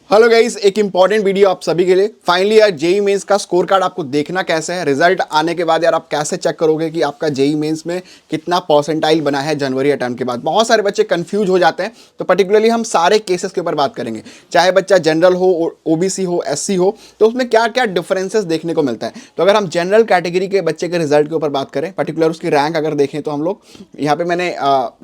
Hello guys, एक important video आप सभी के लिए। फाइनली यार जेई मेंस का स्कोर कार्ड आपको देखना कैसे है। रिजल्ट आने के बाद यार आप कैसे चेक करोगे कि आपका जेई मेंस में कितना परसेंटाइल बना है जनवरी अटेम्प्ट के बाद। बहुत सारे बच्चे कंफ्यूज हो जाते हैं, तो पर्टिकुलरली हम सारे केसेस के ऊपर बात करेंगे। चाहे बच्चा जनरल हो, ओबीसी हो, एससी हो, तो उसमें क्या क्या डिफरेंसेस देखने को मिलता है। तो अगर हम जनरल कैटेगरी के बच्चे के रिजल्ट के ऊपर बात करें, पर्टिकुलर उसकी रैंक अगर देखें, तो हम लोग यहाँ पे मैंने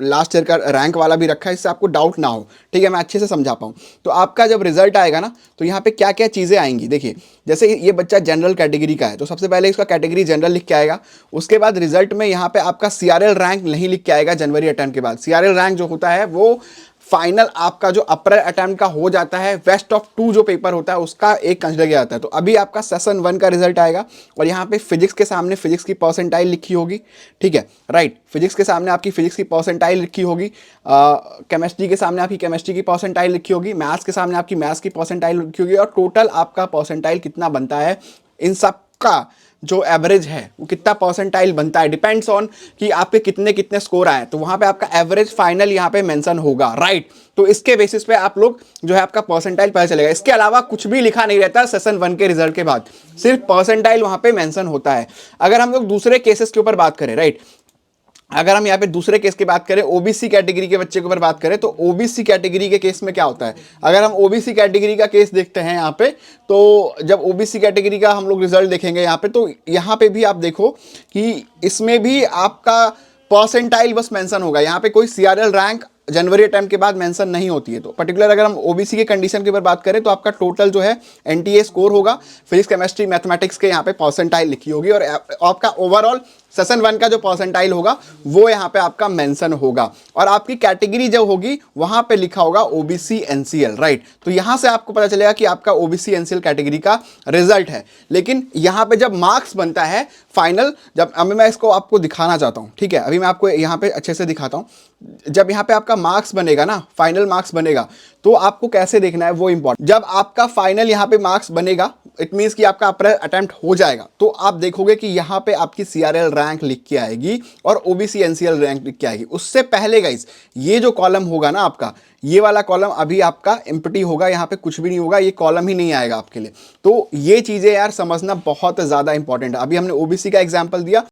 लास्ट ईयर का रैंक वाला भी रखा है, इससे आपको डाउट ना हो, ठीक है, मैं अच्छे से समझा पाऊँ। तो आपका जब रिजल्ट आएगा ना, तो यहाँ पे क्या क्या चीज़ें आएंगी। देखिए, जैसे ये बच्चा जनरल कैटेगरी का है, तो सबसे पहले इसका कैटेगरी जनरल लिख के आएगा। उसके बाद रिजल्ट में यहाँ पे आपका सीआरएल रैंक नहीं लिख के आएगा। जनवरी अटेम्प्ट के बाद सीआरएल रैंक जो होता है वो फाइनल आपका जो अप्रैल अटेम्प्ट का हो जाता है, वेस्ट ऑफ 2 जो पेपर होता है उसका एक कंसिडर किया जाता है। तो अभी आपका सेशन 1 का रिजल्ट आएगा और यहाँ पे फिजिक्स के सामने फिजिक्स की परसेंटाइल लिखी होगी, ठीक है, राइट। फिजिक्स के सामने आपकी फिजिक्स की परसेंटाइल लिखी होगी, केमिस्ट्री के सामने आपकी केमिस्ट्री की परसेंटाइल लिखी होगी, मैथ्स के सामने आपकी मैथ्स की परसेंटाइल लिखी होगी, और टोटल आपका परसेंटाइल कितना बनता है, इन सब का जो एवरेज है वो कितना परसेंटाइल बनता है, डिपेंड्स ऑन कि आपके कितने कितने स्कोर आए। तो वहां पे आपका एवरेज फाइनल यहाँ पे मेंशन होगा, राइट। तो इसके बेसिस पे आप लोग जो है आपका परसेंटाइल पता चलेगा। इसके अलावा कुछ भी लिखा नहीं रहता सेशन 1 के रिजल्ट के बाद, सिर्फ परसेंटाइल वहां पे मेंशन होता है। अगर हम लोग दूसरे केसेस के ऊपर बात करें, राइट, अगर हम यहाँ पे दूसरे केस की बात करें, ओबीसी कैटेगरी के बच्चे के ऊपर बात करें, तो ओबीसी कैटेगरी के केस में क्या होता है। अगर हम ओबीसी कैटेगरी का केस देखते हैं यहाँ पे, तो जब ओबीसी कैटेगरी का हम लोग रिजल्ट देखेंगे यहाँ पे, तो यहाँ पे भी आप देखो कि इसमें भी आपका परसेंटाइल बस मेंशन होगा। यहाँ पे कोई सीआरएल रैंक जनवरी अटेम्प्ट के बाद मेंशन नहीं होती है। तो पर्टिकुलर अगर हम ओबीसी के कंडीशन के ऊपर बात करें, तो आपका टोटल जो है एनटीए स्कोर होगा, फिजिक्स केमिस्ट्री मैथमेटिक्स के यहाँ पे परसेंटाइल लिखी होगी, और आपका ओवरऑल सेशन 1 का जो परसेंटाइल होगा वो यहाँ पे आपका मेंशन होगा, और आपकी कैटेगरी जो होगी वहां पे लिखा होगा ओबीसी एनसीएल, राइट। तो यहां से आपको पता चलेगा कि आपका ओबीसी एनसीएल कैटेगरी का रिजल्ट है। लेकिन यहां पे जब मार्क्स बनता है फाइनल, जब अभी मैं इसको आपको दिखाना चाहता हूं, ठीक है, अभी मैं आपको यहाँ पे अच्छे से दिखाता हूं। जब यहाँ पे आपका मार्क्स बनेगा ना, फाइनल मार्क्स बनेगा, तो आपको कैसे देखना है वो इंपॉर्टेंट। जब आपका फाइनल यहाँ पे मार्क्स बनेगा, इट मीन्स कि आपका अप्रैल अटेम्प्ट हो जाएगा, तो आप देखोगे कि यहाँ पे आपकी सीआरएल रैंक लिख के आएगी और ओबीसी एनसीएल रैंक लिख के आएगी। उससे पहले गाइस, ये जो कॉलम होगा ना आपका, ये वाला कॉलम अभी आपका एम्प्टी होगा, यहाँ पे कुछ भी नहीं होगा, ये कॉलम ही नहीं आएगा आपके लिए। तो ये चीजें यार समझना बहुत ज्यादा इंपॉर्टेंट है। अभी हमने ओबीसी का एग्जाम्पल दिया,